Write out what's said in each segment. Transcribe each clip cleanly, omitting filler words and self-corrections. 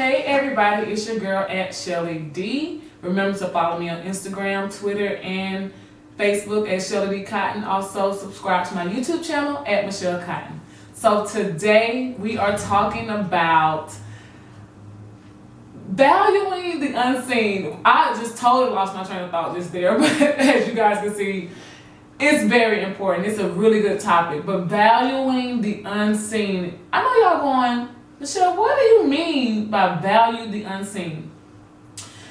Hey everybody, it's your girl at Shelly D. Remember to follow me on Instagram, Twitter, and Facebook at Shelly D Cotton. Also subscribe to my YouTube channel at Michelle Cotton. So today we are talking about valuing the unseen. I just totally lost my train of thought just there, but as you guys can see, it's very important. It's a really good topic, but valuing the unseen. I know y'all going, Michelle, what do you mean by value the unseen?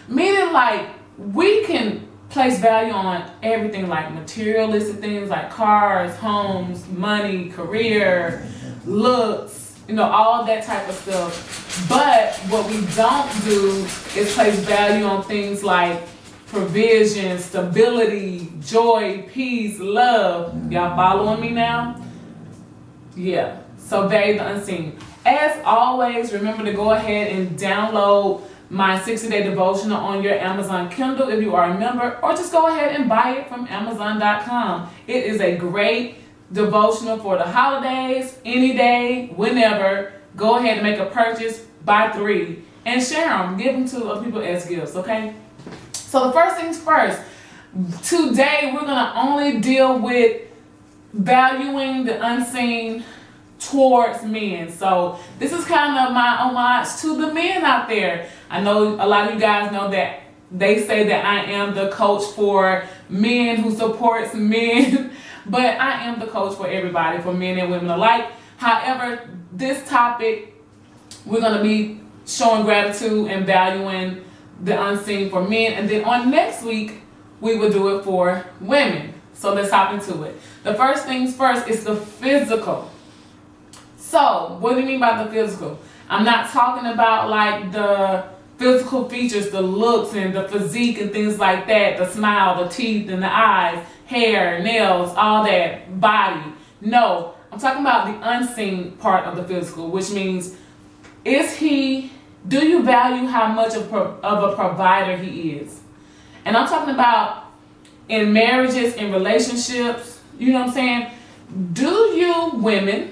Meaning like we can place value on everything like materialistic things like cars, homes, money, career, looks, all that type of stuff. But what we don't do is place value on things like provision, stability, joy, peace, love. Y'all following me now? Yeah. So value the unseen. As always, remember to go ahead and download my 60-day devotional on your Amazon Kindle if you are a member, or just go ahead and buy it from Amazon.com. It is a great devotional for the holidays, any day, whenever. Go ahead and make a purchase, buy 3, and share them. Give them to other people as gifts, okay? So the first things first, today we're going to only deal with valuing the unseen towards men. So this is kind of my homage to the men out there. I know a lot of you guys know that they say that I am the coach for men who supports men, but I am the coach for everybody, for men and women alike. However, this topic, we're going to be showing gratitude and valuing the unseen for men, and then on next week we will do it for women. So let's hop into it. The first things first is the physical. So what do you mean by the physical? I'm not talking about like the physical features, the looks and the physique and things like that, the smile, the teeth and the eyes, hair, nails, all that, body. No, I'm talking about the unseen part of the physical, which means do you value how much of a provider he is? And I'm talking about in marriages, in relationships, you know what I'm saying? Do you women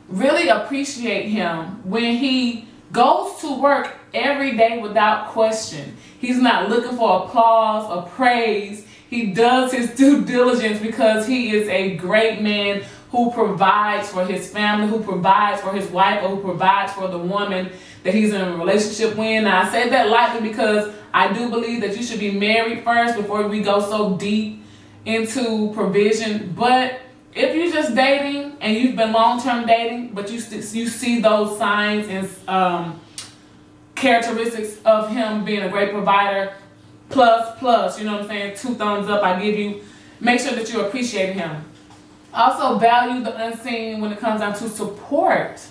really appreciate him when he goes to work every day without question? He's not looking for applause or praise. He does his due diligence because he is a great man who provides for his family, who provides for his wife, or who provides for the woman that he's in a relationship with. Now, I say that lightly because I do believe that you should be married first before we go so deep into provision. But if you're just dating and you've been long-term dating, but you see those signs and characteristics of him being a great provider, plus, you know what I'm saying, 2 thumbs up I give you, make sure that you appreciate him. Also value the unseen when it comes down to support.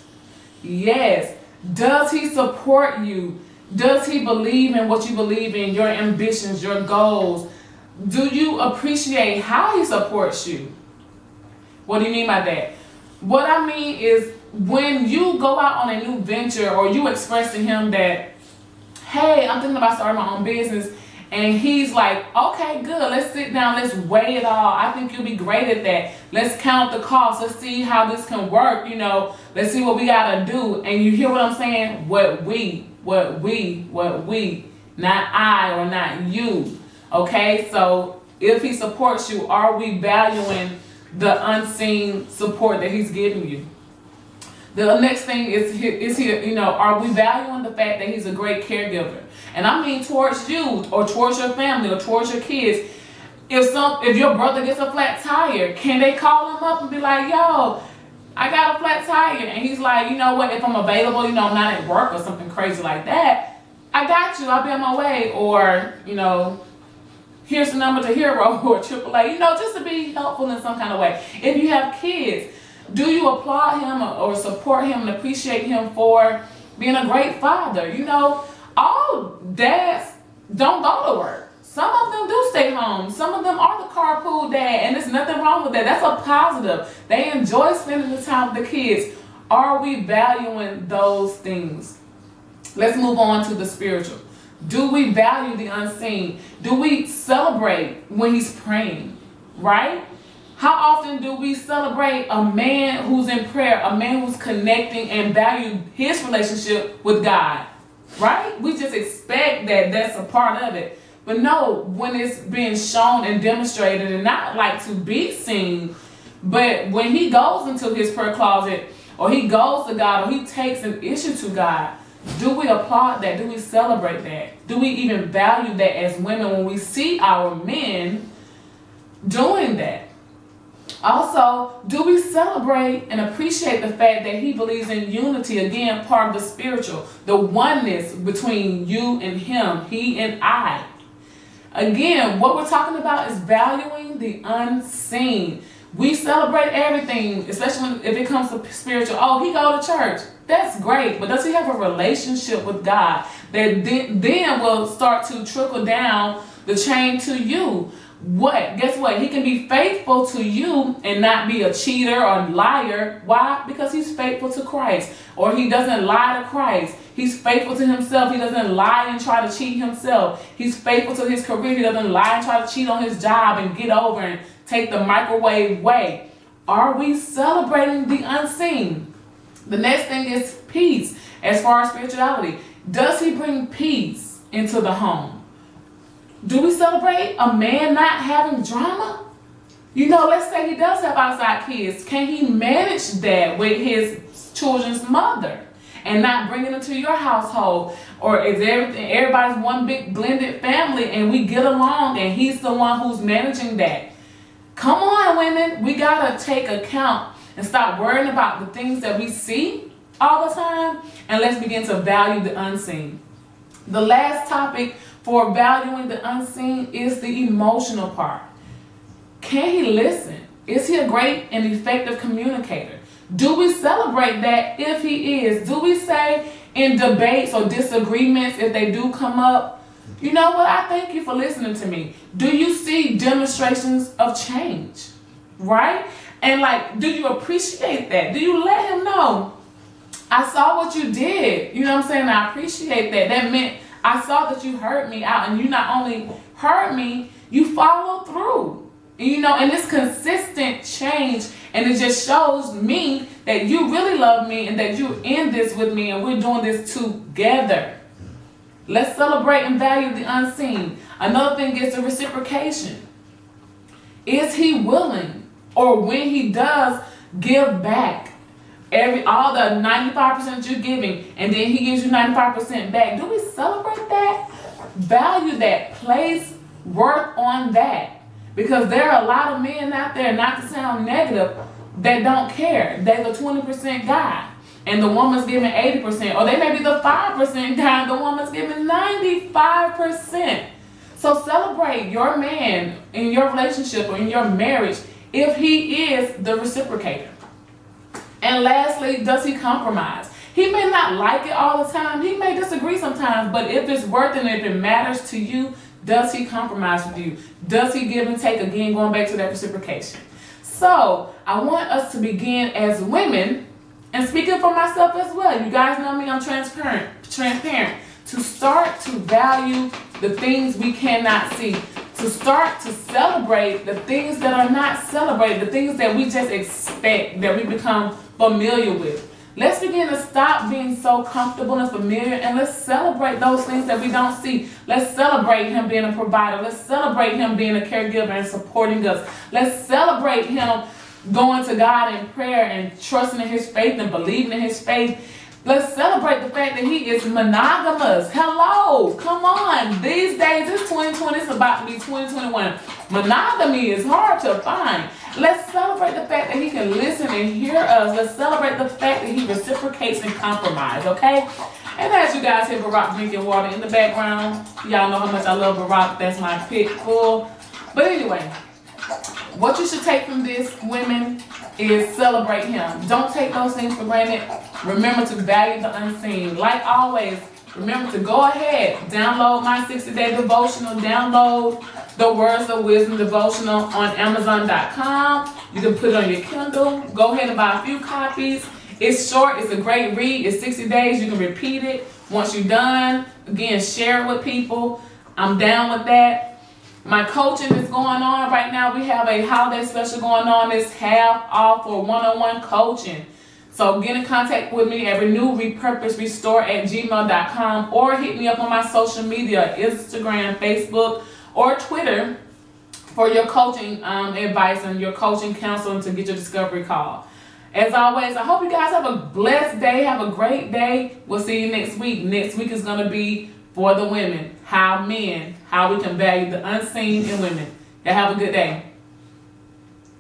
Yes. Does he support you? Does he believe in what you believe in, your ambitions, your goals? Do you appreciate how he supports you? What do you mean by that? What I mean is when you go out on a new venture or you express to him that, hey, I'm thinking about starting my own business, and he's like, okay, good, let's sit down, let's weigh it all. I think you'll be great at that. Let's count the costs. Let's see how this can work, let's see what we gotta do. And you hear what I'm saying? What we, not I or not you. Okay, so if he supports you, are we valuing the unseen support that he's giving you? The next thing is are we valuing the fact that he's a great caregiver? And I mean towards you or towards your family or towards your kids. If your brother gets a flat tire, can they call him up and be like, yo, I got a flat tire? And he's like, you know what, if I'm available, I'm not at work or something crazy like that, I got you, I'll be on my way. Or, here's the number to Hero or AAA, just to be helpful in some kind of way. If you have kids, do you applaud him or support him and appreciate him for being a great father? All dads don't go to work. Some of them do stay home. Some of them are the carpool dad, and there's nothing wrong with that. That's a positive. They enjoy spending the time with the kids. Are we valuing those things? Let's move on to the spiritual. Do we value the unseen? Do we celebrate when he's praying, right? How often do we celebrate a man who's in prayer, a man who's connecting and value his relationship with God? right? We just expect that that's a part of it. But no, when it's being shown and demonstrated, and not like to be seen, but when he goes into his prayer closet, or he goes to God, or he takes an issue to God, do we applaud that? Do we celebrate that? Do we even value that as women when we see our men doing that? Also, do we celebrate and appreciate the fact that he believes in unity? Again, part of the spiritual, the oneness between you and him, he and I. Again, what we're talking about is valuing the unseen. We celebrate everything, especially if it comes to spiritual. Oh, he go to church. That's great, but does he have a relationship with God that then will start to trickle down the chain to you? Guess what? He can be faithful to you and not be a cheater or liar. Why? Because he's faithful to Christ. Or he doesn't lie to Christ. He's faithful to himself. He doesn't lie and try to cheat himself. He's faithful to his career. He doesn't lie and try to cheat on his job and get over and take the microwave way. Are we celebrating the unseen? The next thing is peace. As far as spirituality, does he bring peace into the home? Do we celebrate a man not having drama? Let's say he does have outside kids. Can he manage that with his children's mother and not bringing them to your household? Or is everybody's one big blended family and we get along and he's the one who's managing that? Come on, women. We got to take account and stop worrying about the things that we see all the time, and let's begin to value the unseen. The last topic for valuing the unseen is the emotional part. Can he listen? Is he a great and effective communicator? Do we celebrate that if he is? Do we say in debates or disagreements, if they do come up, you know what, I thank you for listening to me? Do you see demonstrations of change? Right? And do you appreciate that? Do you let him know, I saw what you did? You know what I'm saying? I appreciate that. That meant I saw that you heard me out, and you not only heard me, you followed through. And it's consistent change, and it just shows me that you really love me and that you're in this with me and we're doing this together. Let's celebrate and value the unseen. Another thing is the reciprocation. Is he willing, or when he does, give back? All the 95% you're giving, and then he gives you 95% back. Do we celebrate that? Value that. Place work on that. Because there are a lot of men out there, not to sound negative, that don't care. They're the 20% guy, and the woman's giving 80%. Or they may be the 5% guy, and the woman's giving 95%. So celebrate your man in your relationship or in your marriage if he is the reciprocator. And lastly, does he compromise? He may not like it all the time. He may disagree sometimes, but if it's worth it and if it matters to you, does he compromise with you? Does he give and take? Again, going back to that reciprocation. So I want us to begin as women, and speaking for myself as well. You guys know me, I'm transparent. To start to value the things we cannot see. To start to celebrate the things that are not celebrated, the things that we just expect, that we become familiar with. Let's begin to stop being so comfortable and familiar, and let's celebrate those things that we don't see. Let's celebrate him being a provider. Let's celebrate him being a caregiver and supporting us. Let's celebrate him going to God in prayer and trusting in his faith and believing in his faith. Let's celebrate the fact that he is monogamous. Hello, come on. These days, it's 2020, it's about to be 2021. Monogamy is hard to find. Let's celebrate the fact that he can listen and hear us. Let's celebrate the fact that he reciprocates and compromises, okay? And as you guys hear Barack drinking water in the background, y'all know how much I love Barack. That's my pick full. But anyway, what you should take from this, women, is celebrate him. Don't take those things for granted. Remember to value the unseen. Like always, remember to go ahead, download my 60-day devotional, download the Words of Wisdom devotional on Amazon.com. You can put it on your Kindle. Go ahead and buy a few copies. It's short. It's a great read. It's 60 days. You can repeat it. Once you're done, again, share it with people. I'm down with that. My coaching is going on right now. We have a holiday special going on. It's half off for one-on-one coaching. So get in contact with me at renewrepurposerestore@gmail.com, or hit me up on my social media, Instagram, Facebook, or Twitter, for your coaching advice and your coaching counseling to get your discovery call. As always, I hope you guys have a blessed day. Have a great day. We'll see you next week. Next week is going to be for the women. How we can value the unseen in women. Y'all have a good day.